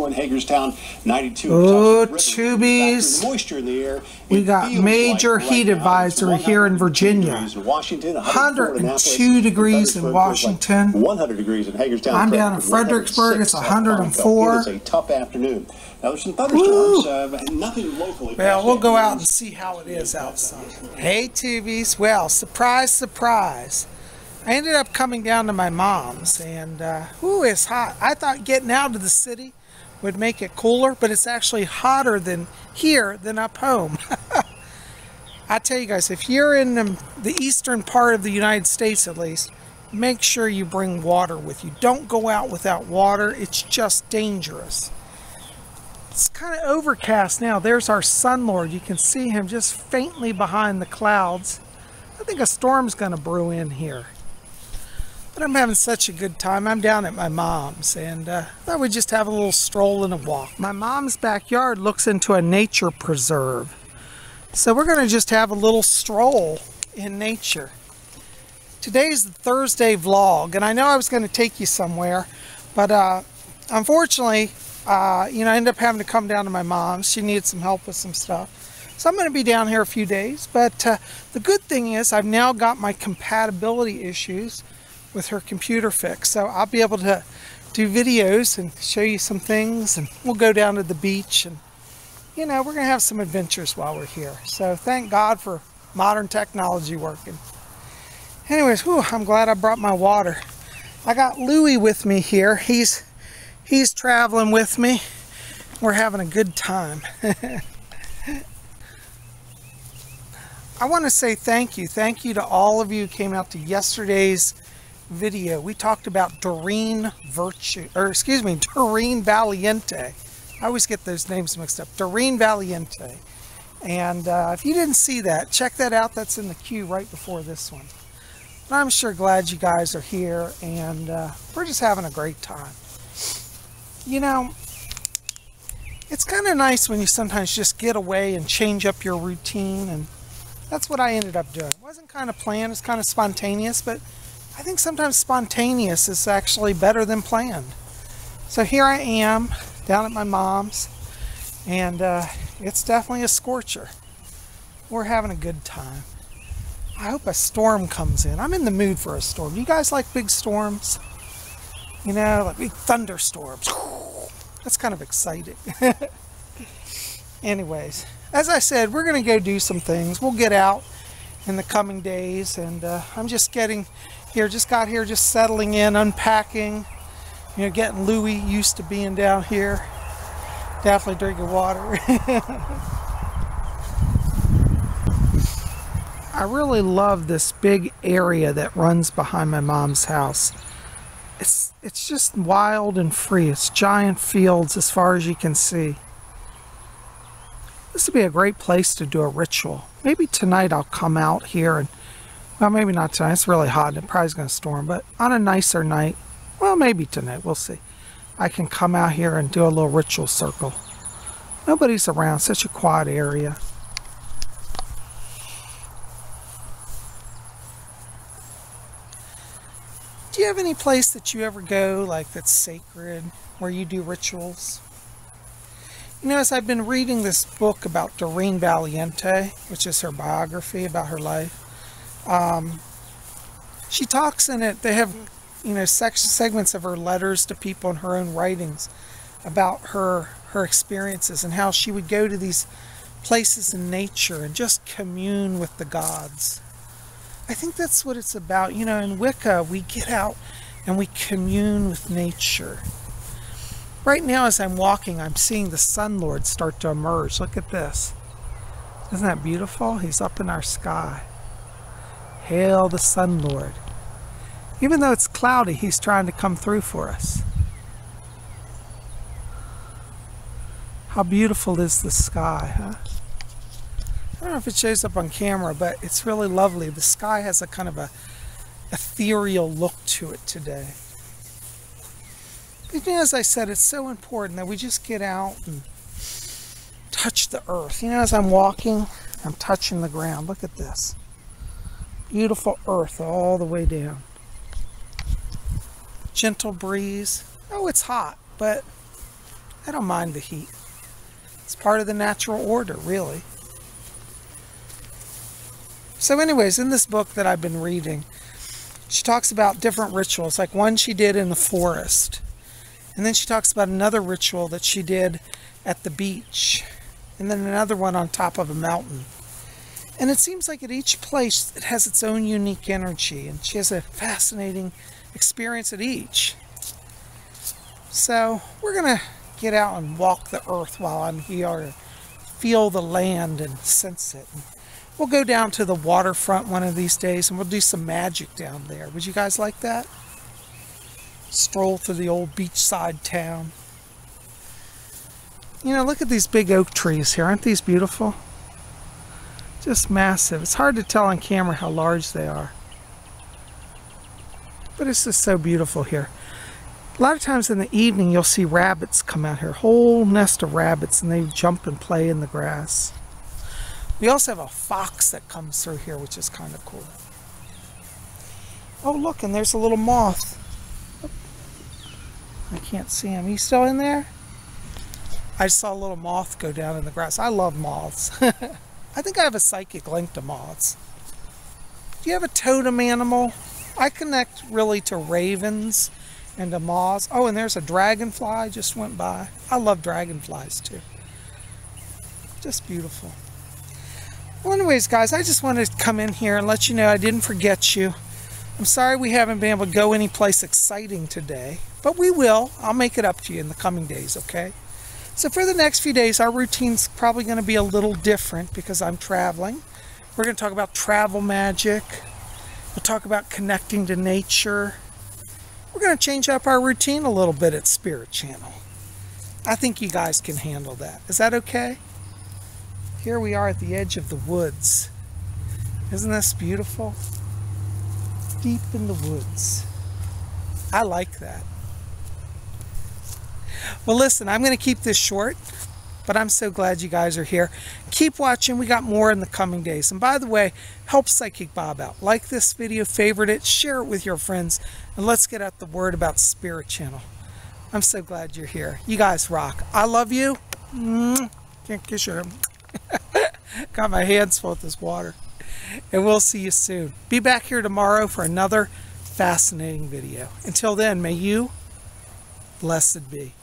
In Hagerstown, 92. Oh, Tubies. Moisture in the air. We got major heat advisory here in Virginia. 102 degrees in Washington. 100 degrees in Hagerstown. I'm down in Fredericksburg. It's 104. It's a tough afternoon. Now there's some thunderstorms, nothing locally. Well, we'll go out and see how it is outside. Hey, Tubies. Well, surprise, surprise. I ended up coming down to my mom's, and ooh, it's hot. I thought getting out of the city would make it cooler, but it's actually hotter than here than up home. I tell you guys, if you're in the eastern part of the United States at least, make sure you bring water with you. Don't go out without water. It's just dangerous. It's kind of overcast now. There's our sun lord. You can see him just faintly behind the clouds. I think a storm's going to brew in here. But I'm having such a good time. I'm down at my mom's, and thought we'd just have a little stroll and a walk. My mom's backyard looks into a nature preserve. So we're going to just have a little stroll in nature. Today's the Thursday vlog, and I know I was going to take you somewhere, but unfortunately, I ended up having to come down to my mom's. She needed some help with some stuff. So I'm going to be down here a few days, but the good thing is I've now got my compatibility issues with her computer fixed, so I'll be able to do videos and show you some things, and we'll go down to the beach, and we're gonna have some adventures while we're here. So thank God for modern technology working. Anyways, whew, I'm glad I brought my water. I got Louie with me here. He's traveling with me. We're having a good time. I want to say thank you to all of you who came out to yesterday's video. We talked about Doreen Valiente. I always get those names mixed up. Doreen Valiente. And if you didn't see that, check that out. That's in the queue right before this one. But I'm sure glad you guys are here, and we're just having a great time. It's kind of nice when you sometimes just get away and change up your routine, and that's what I ended up doing. It wasn't kind of planned, it's kind of spontaneous, but I think sometimes spontaneous is actually better than planned. So here I am down at my mom's, and it's definitely a scorcher. We're having a good time. I hope a storm comes in. I'm in the mood for a storm. You guys like big storms? Like big thunderstorms. That's kind of exciting. Anyways, as I said, we're going to go do some things. We'll get out in the coming days, and I'm just getting here, just got here, just settling in, unpacking, getting Louie used to being down here. Definitely drinking water. I really love this big area that runs behind my mom's house. It's just wild and free. It's giant fields as far as you can see. This would be a great place to do a ritual. Maybe tonight I'll come out here and, well, maybe not tonight. It's really hot and it probably is going to storm, but on a nicer night, well, maybe tonight, we'll see. I can come out here and do a little ritual circle. Nobody's around, such a quiet area. Do you have any place that you ever go, like that's sacred, where you do rituals? As I've been reading this book about Doreen Valiente, which is her biography about her life, she talks in it, they have, segments of her letters to people in her own writings about her experiences and how she would go to these places in nature and just commune with the gods. I think that's what it's about. In Wicca, we get out and we commune with nature. Right now, as I'm walking, I'm seeing the Sun Lord start to emerge. Look at this. Isn't that beautiful? He's up in our sky. Hail the Sun Lord. Even though it's cloudy, he's trying to come through for us. How beautiful is the sky, huh? I don't know if it shows up on camera, but it's really lovely. The sky has a kind of a ethereal look to it today. But as I said, it's so important that we just get out and touch the earth. As I'm walking, I'm touching the ground. Look at this. Beautiful earth all the way down. Gentle breeze. Oh, it's hot, but I don't mind the heat. It's part of the natural order, really. So anyways, in this book that I've been reading, she talks about different rituals, like one she did in the forest. And then she talks about another ritual that she did at the beach. And then another one on top of a mountain. And it seems like at each place it has its own unique energy. And she has a fascinating experience at each. So we're going to get out and walk the earth while I'm here. Feel the land and sense it. And we'll go down to the waterfront one of these days and we'll do some magic down there. Would you guys like that? Stroll through the old beachside town. You know, look at these big oak trees here. Aren't these beautiful? Just massive. It's hard to tell on camera how large they are. But it's just so beautiful here. A lot of times in the evening you'll see rabbits come out here. Whole nest of rabbits, and they jump and play in the grass. We also have a fox that comes through here, which is kind of cool. Oh, look, and there's a little moth. I can't see him. He's still in there? I saw a little moth go down in the grass. I love moths. I think I have a psychic link to moths. Do you have a totem animal? I connect really to ravens and to moths. Oh, and there's a dragonfly just went by. I love dragonflies too. Just beautiful. Well, anyways, guys, I just wanted to come in here and let you know I didn't forget you. I'm sorry we haven't been able to go anyplace exciting today, but we will. I'll make it up to you in the coming days, okay? So for the next few days, our routine's probably going to be a little different because I'm traveling. We're going to talk about travel magic. We'll talk about connecting to nature. We're going to change up our routine a little bit at Spirit Channel. I think you guys can handle that. Is that okay? Here we are at the edge of the woods. Isn't this beautiful? Deep in the woods. I like that. Well, listen, I'm going to keep this short, but I'm so glad you guys are here. Keep watching. We got more in the coming days. And by the way, help Psychic Bob out. Like this video, favorite it, share it with your friends, and let's get out the word about Spirit Channel. I'm so glad you're here. You guys rock. I love you. Can't kiss your... Got my hands full with this water. And we'll see you soon. Be back here tomorrow for another fascinating video. Until then, may you blessed be.